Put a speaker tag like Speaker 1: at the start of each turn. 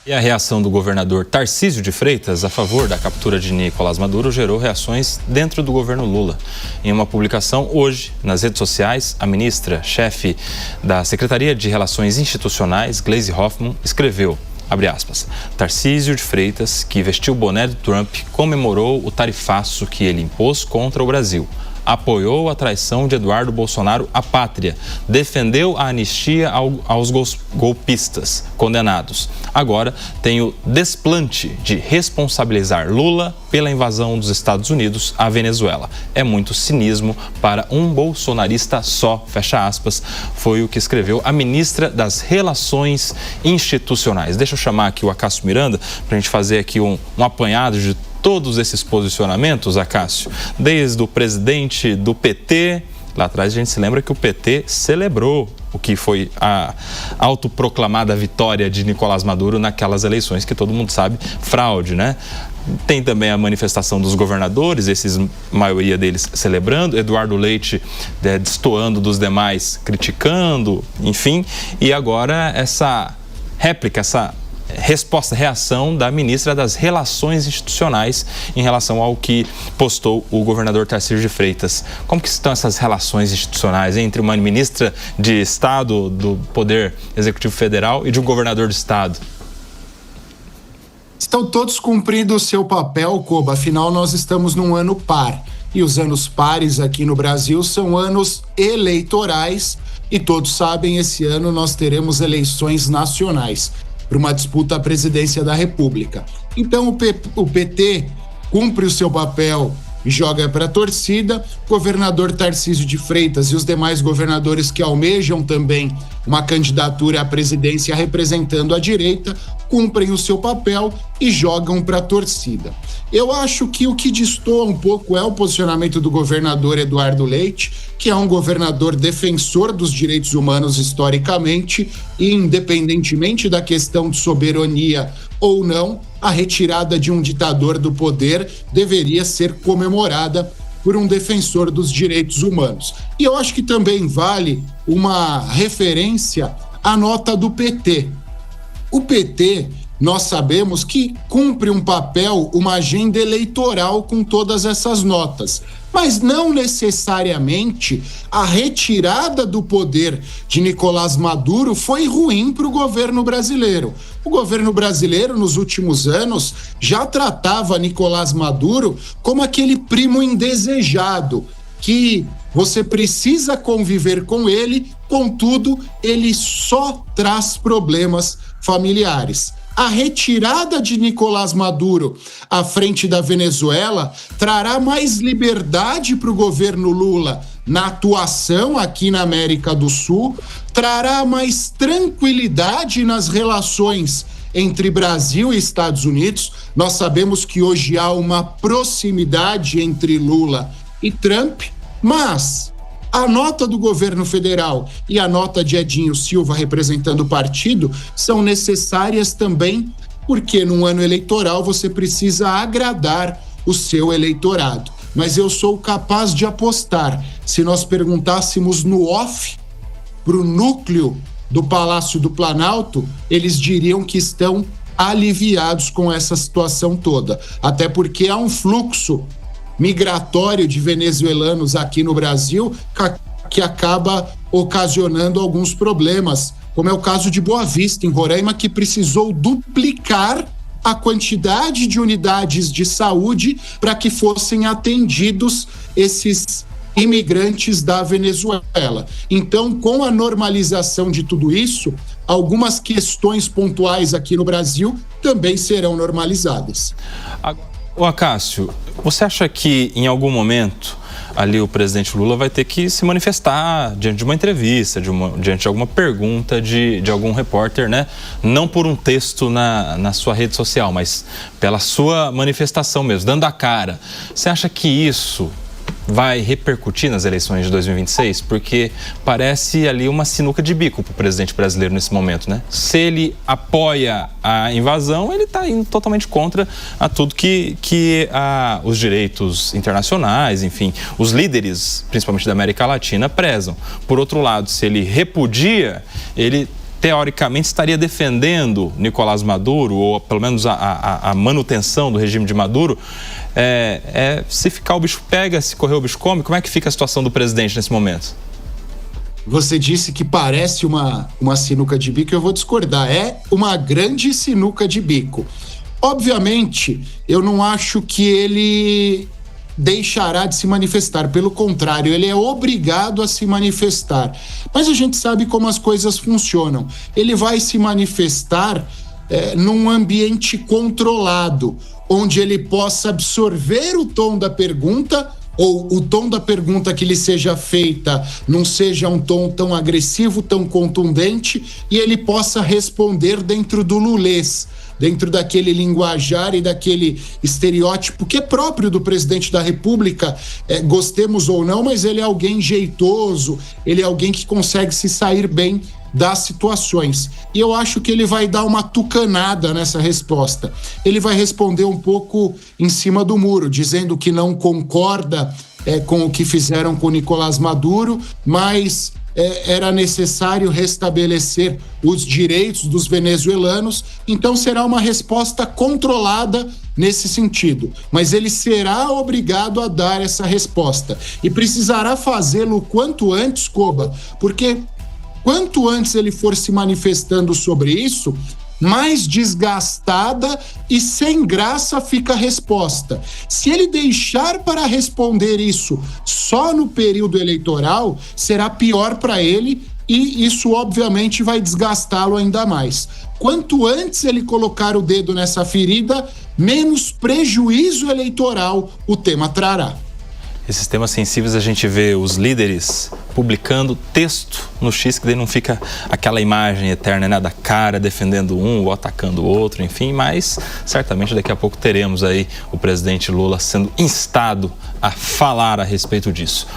Speaker 1: E a reação do governador Tarcísio de Freitas a favor da captura de Nicolás Maduro gerou reações dentro do governo Lula. Em uma publicação hoje nas redes sociais, a ministra-chefe da Secretaria de Relações Institucionais, Gleisi Hoffmann, escreveu, abre aspas, Tarcísio de Freitas, que vestiu o boné do Trump, comemorou o tarifaço que ele impôs contra o Brasil. Apoiou a traição de Eduardo Bolsonaro à pátria, defendeu a anistia aos golpistas condenados. Agora tem o desplante de responsabilizar Lula pela invasão dos Estados Unidos à Venezuela. É muito cinismo para um bolsonarista só, fecha aspas, foi o que escreveu a ministra das Relações Institucionais. Deixa eu chamar aqui o Acácio Miranda para a gente fazer aqui um apanhado de todos esses posicionamentos, Acácio, desde o presidente do PT, lá atrás a gente se lembra que o PT celebrou o que foi a autoproclamada vitória de Nicolás Maduro naquelas eleições que todo mundo sabe, fraude, né? Tem também a manifestação dos governadores, maioria deles celebrando, Eduardo Leite destoando dos demais, criticando, enfim, e agora essa réplica, essa reação da ministra das Relações Institucionais em relação ao que postou o governador Tarcísio de Freitas. Como que estão essas relações institucionais entre uma ministra de Estado do Poder Executivo Federal e de um governador de Estado?
Speaker 2: Estão todos cumprindo o seu papel, Koba, afinal nós estamos num ano par. E os anos pares aqui no Brasil são anos eleitorais e todos sabem, esse ano nós teremos eleições nacionais para uma disputa à presidência da República. Então o PT cumpre o seu papel e joga para a torcida. O governador Tarcísio de Freitas e os demais governadores que almejam também uma candidatura à presidência representando a direita cumprem o seu papel e jogam para a torcida. Eu acho que o que destoa um pouco é o posicionamento do governador Eduardo Leite, que é um governador defensor dos direitos humanos historicamente e, independentemente da questão de soberania ou não, a retirada de um ditador do poder deveria ser comemorada por um defensor dos direitos humanos. E eu acho que também vale uma referência à nota do PT. O PT, nós sabemos que cumpre um papel, uma agenda eleitoral com todas essas notas, mas não necessariamente a retirada do poder de Nicolás Maduro foi ruim para o governo brasileiro. O governo brasileiro, nos últimos anos, já tratava Nicolás Maduro como aquele primo indesejado, que você precisa conviver com ele, contudo, ele só traz problemas familiares. A retirada de Nicolás Maduro à frente da Venezuela trará mais liberdade para o governo Lula na atuação aqui na América do Sul, trará mais tranquilidade nas relações entre Brasil e Estados Unidos. Nós sabemos que hoje há uma proximidade entre Lula e Trump, mas a nota do governo federal e a nota de Edinho Silva representando o partido são necessárias também porque num ano eleitoral você precisa agradar o seu eleitorado. Mas eu sou capaz de apostar, se nós perguntássemos no off para o núcleo do Palácio do Planalto, eles diriam que estão aliviados com essa situação toda. Até porque há um fluxo migratório de venezuelanos aqui no Brasil que acaba ocasionando alguns problemas, como é o caso de Boa Vista, em Roraima, que precisou duplicar a quantidade de unidades de saúde para que fossem atendidos esses imigrantes da Venezuela. Então, com a normalização de tudo isso, algumas questões pontuais aqui no Brasil também serão normalizadas.
Speaker 1: Ô Acácio, você acha que em algum momento ali o presidente Lula vai ter que se manifestar diante de uma entrevista, diante de alguma pergunta de algum repórter, né? Não por um texto na sua rede social, mas pela sua manifestação mesmo, dando a cara. Você acha que isso vai repercutir nas eleições de 2026? Porque parece ali uma sinuca de bico para o presidente brasileiro nesse momento, né? Se ele apoia a invasão, ele está indo totalmente contra a tudo que os direitos internacionais, enfim, os líderes, principalmente da América Latina, prezam. Por outro lado, se ele repudia, ele teoricamente estaria defendendo Nicolás Maduro, ou pelo menos a manutenção do regime de Maduro. Se ficar o bicho pega, se correr o bicho come, como é que fica a situação do presidente nesse momento?
Speaker 2: Você disse que parece uma sinuca de bico, eu vou discordar. É uma grande sinuca de bico. Obviamente, eu não acho que ele deixará de se manifestar. Pelo contrário, ele é obrigado a se manifestar. Mas a gente sabe como as coisas funcionam. Ele vai se manifestar num ambiente controlado, onde ele possa absorver o tom da pergunta, ou o tom da pergunta que lhe seja feita não seja um tom tão agressivo, tão contundente, e ele possa responder dentro do lulês, dentro daquele linguajar e daquele estereótipo que é próprio do presidente da República, gostemos ou não, mas ele é alguém jeitoso, ele é alguém que consegue se sair bem das situações. E eu acho que ele vai dar uma tucanada nessa resposta. Ele vai responder um pouco em cima do muro, dizendo que não concorda com o que fizeram com Nicolás Maduro, mas era necessário restabelecer os direitos dos venezuelanos. Então será uma resposta controlada nesse sentido, mas ele será obrigado a dar essa resposta e precisará fazê-lo o quanto antes, Koba, porque quanto antes ele for se manifestando sobre isso, mais desgastada e sem graça fica a resposta. Se ele deixar para responder isso só no período eleitoral, será pior para ele e isso obviamente vai desgastá-lo ainda mais. Quanto antes ele colocar o dedo nessa ferida, menos prejuízo eleitoral o tema trará.
Speaker 1: Esses temas sensíveis a gente vê os líderes publicando texto no X, que daí não fica aquela imagem eterna, né, da cara defendendo um ou atacando o outro, enfim, mas certamente daqui a pouco teremos aí o presidente Lula sendo instado a falar a respeito disso.